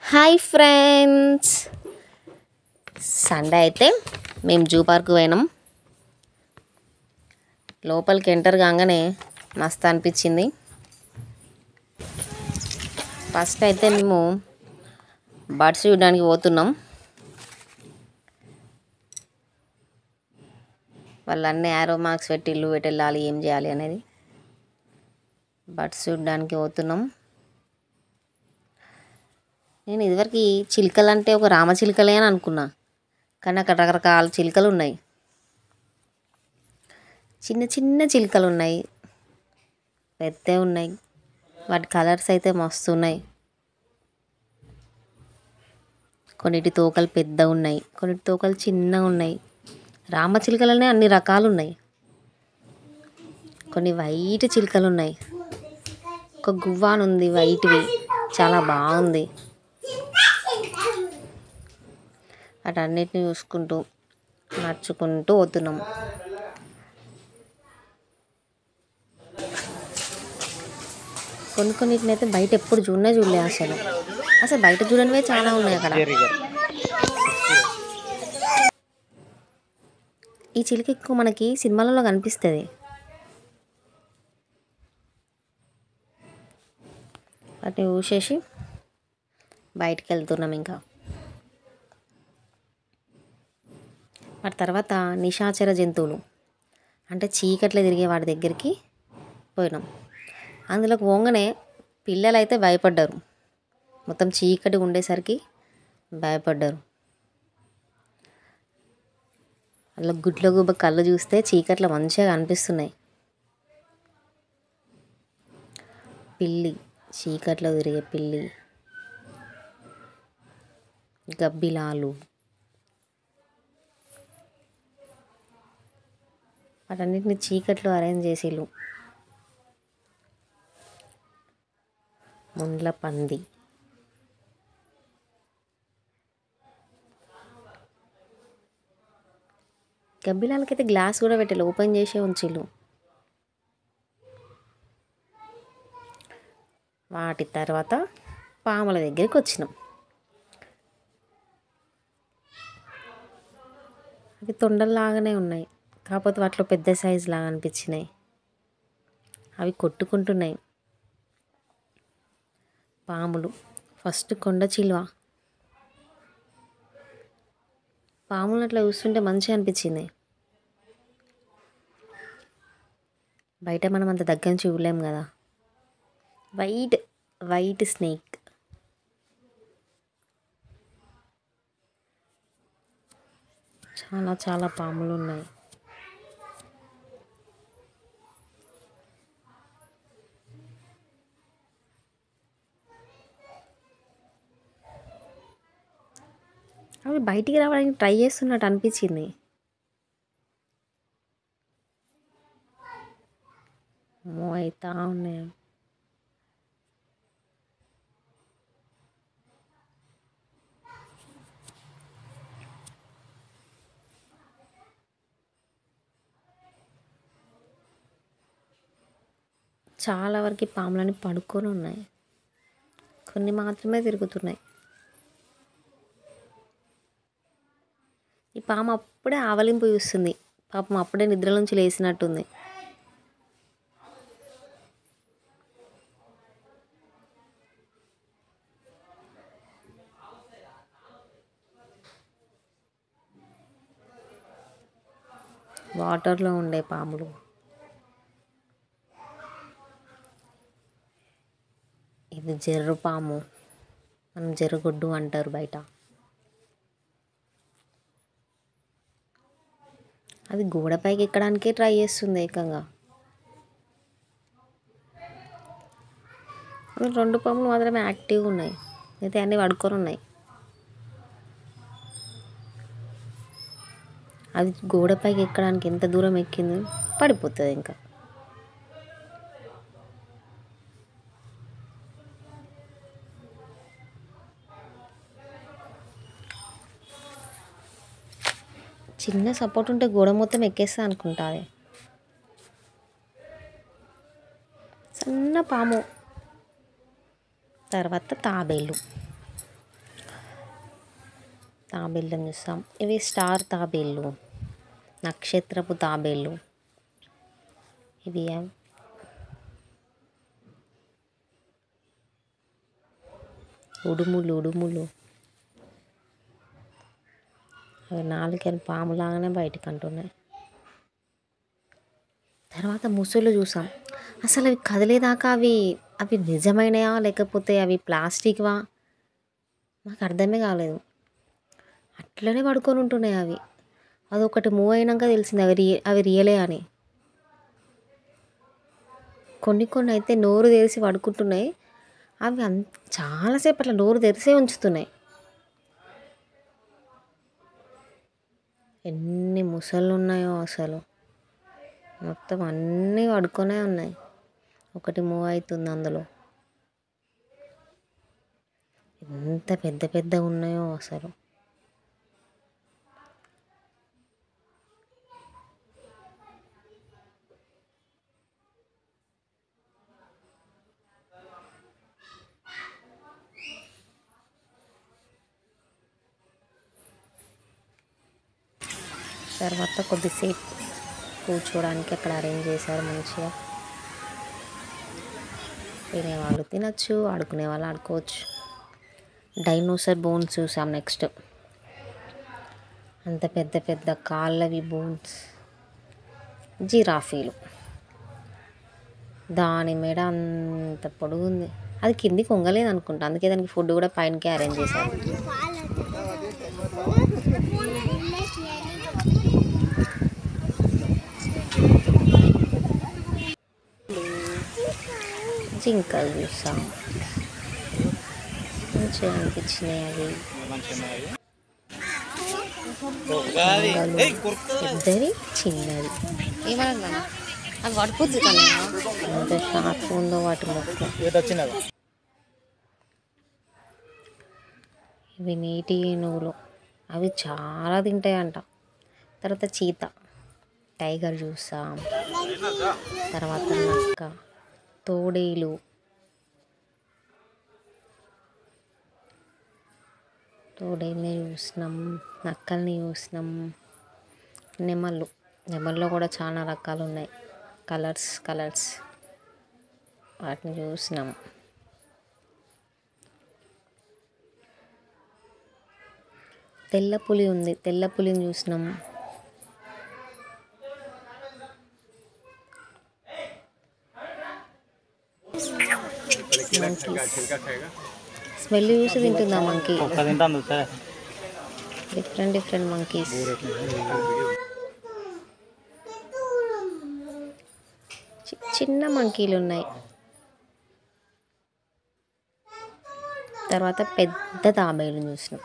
Hi friends, Sunday అయితే మేము zoo park పోయినాం. లోపలికి ఎంటర్ కాగానే మస్తు అనిపించింది. ఫస్ట్ అయితే మేము బర్డ్స్ చూడడానికి పోతున్నాం. వాళ్ళు అన్నీ యారో మార్క్స్ పెట్టి ఇల్లు పెట్టి వెళ్ళాలి, ఏం చేయాలి అనేది. బర్డ్స్ చూడడానికి పోతున్నాం. నేను ఇదివరకు చిలుకలు అంటే ఒక రామచిలుకలే అని అనుకున్నా, కానీ అక్కడ రకరకాల చిలుకలు ఉన్నాయి. చిన్న చిన్న చిలుకలు ఉన్నాయి, పెద్దవి ఉన్నాయి. వాటి కలర్స్ అయితే మస్తు ఉన్నాయి. కొన్నిటి తోకలు పెద్దగా ఉన్నాయి, కొన్నిటి తోకలు చిన్నగా ఉన్నాయి. రామచిలుకలనే అన్ని రకాలు ఉన్నాయి. కొన్ని వైట్ చిలుకలు ఉన్నాయి. ఒక గువ్వాను ఉంది వైట్వి, చాలా బాగుంది. వాటన్నిటిని చూసుకుంటూ నడుచుకుంటూ పోతున్నాం. కొన్నిటిని అయితే బయట ఎప్పుడు చూడలే. అసలు బయట చూడనివే చాలా ఉన్నాయి అక్కడ. ఈ చిలుక ఎక్కువ మనకి సినిమాలలో కనిపిస్తుంది. వాటిని చూసేసి బయటికి వెళ్తున్నాం. ఇంకా వాటి తర్వాత నిశాచర జంతువులు అంటే చీకట్లో తిరిగే వాటి దగ్గరికి పోయినాం. అందులోకి పోగానే పిల్లలు అయితే భయపడ్డారు. మొత్తం చీకటి ఉండేసరికి భయపడ్డారు. అలా గుడ్ల గుబ్బ కళ్ళు చూస్తే చీకట్లో మంచిగా కనిపిస్తున్నాయి. పిల్లి, చీకట్లో తిరిగే పిల్లి, గబ్బిలాలు, వాటన్నిటిని చీకట్లో అరేంజ్ చేసిళ్ళు. ముండ్ల పంది, గబ్బిలాలకైతే గ్లాస్ కూడా పెట్టాలి, ఓపెన్ చేసే ఉంచిళ్ళు. వాటి తర్వాత పాముల దగ్గరికి వచ్చినాం. అవి తొండల్లాగానే ఉన్నాయి, కాకపోతే వాటిలో పెద్ద సైజు లాగా అనిపించినాయి. అవి కొట్టుకుంటున్నాయి. పాములు, ఫస్ట్ కొండ చిలువ. పాములు అట్లా చూస్తుంటే మంచిగా అనిపించింది. బయట మనం అంత దగ్గర నుంచి చూడలేం కదా. వైట్ స్నేక్, చాలా చాలా పాములు ఉన్నాయి. అవి బయటికి రావడానికి ట్రై చేస్తున్నట్టు అనిపించింది. అవుతా ఉన్నాయి. చాలా వరకు పాములని పడుకొని ఉన్నాయి, కొన్ని మాత్రమే తిరుగుతున్నాయి. ఈ పాము అప్పుడే ఆవలింపు చూస్తుంది. పాపం అప్పుడే నిద్ర నుంచి లేచినట్టుంది. వాటర్లో ఉండే పాములు. ఇది జర్రు పాము, మనం జర్రుగుడ్డు అంటారు బయట. అది గోడపైకి ఎక్కడానికే ట్రై చేస్తుంది ఏకంగా. రెండు పాములు మాత్రమే యాక్టివ్గా ఉన్నాయి, అయితే అన్నీ పడుకొని ఉన్నాయి. అది గోడపైకి ఎక్కడానికి ఎంత దూరం ఎక్కింది, పడిపోతుంది ఇంకా. చిన్న సపోర్ట్ ఉంటే గోడ మొత్తం ఎక్కేస్తా అనుకుంటా. అది సన్న పాము. తర్వాత తాబేలు, తాబేళ్ళని చూస్తాం. ఇవి స్టార్ తాబేళ్ళు, నక్షత్రపు తాబేళ్ళు. ఇవి ఉడుములు అవి నాలుకని పాములాగానే బయటకు అంటున్నాయి. తర్వాత ముసళ్ళు చూసాం. అసలు అవి కదిలేదాకా అవి అవి నిజమైనయా లేకపోతే అవి ప్లాస్టిక్వా నాకు అర్థమే కాలేదు. అట్లనే పడుకొని ఉంటున్నాయి అవి. అదొకటి మూవ్ అయినాక తెలిసింది అవి రియలే అని. కొన్ని అయితే నోరు తెరిచి పడుకుంటున్నాయి. అవి చాలాసేపు అట్లా నోరు తెరిసే ఉంచుతున్నాయి. ఎన్ని ముసళ్ళు ఉన్నాయో అసలు, మొత్తం అన్నీ పడుకొనే ఉన్నాయి. ఒకటి మూవ్ అవుతుంది అందులో. ఎంత పెద్ద ఉన్నాయో అసలు. తర్వాత కొద్దిసేపు కూర్చోడానికి అక్కడ అరేంజ్ చేశారు మంచిగా. తినేవాళ్ళు తినచ్చు, ఆడుకునే వాళ్ళు ఆడుకోవచ్చు. డైనోసార్ బోన్స్ చూసాం నెక్స్ట్. అంత పెద్ద కాళ్ళవి బోన్స్. జిరాఫీలు, దాని మెడ అంత పొడుగుంది. అది కిందికి వంగలేదు అనుకుంటా, అందుకే దానికి ఫుడ్ కూడా పైనకే అరేంజ్ చేశారు. జింకలు చూసాం, మంచిగా అనిపించినాయి అవి. పెద్దది చిన్నది ఏమన్నా అది పడిపోద్ది కదా, ఎంత షార్ప్ ఉందో వాటి ముక్కు. ఇవి నీటి ఏనుగులు, అవి చాలా తింటాయంట. తర్వాత చీత, టైగర్ చూసాం. తర్వాత నక్క, తోడేలు, తోడేల్ని చూసినాం, నక్కల్ని చూసినాం. నెమల్లో కూడా చాలా రకాలు ఉన్నాయి, కలర్స్ వాటిని చూసినాం. తెల్ల పులి ఉంది, తెల్ల పులిని చూసినాం. స్మెల్ చూసి తింటుందా మంకీ. Different monkeys. చిన్న మంకీలు ఉన్నాయి. తర్వాత పెద్ద తాబేలు చూసినాం.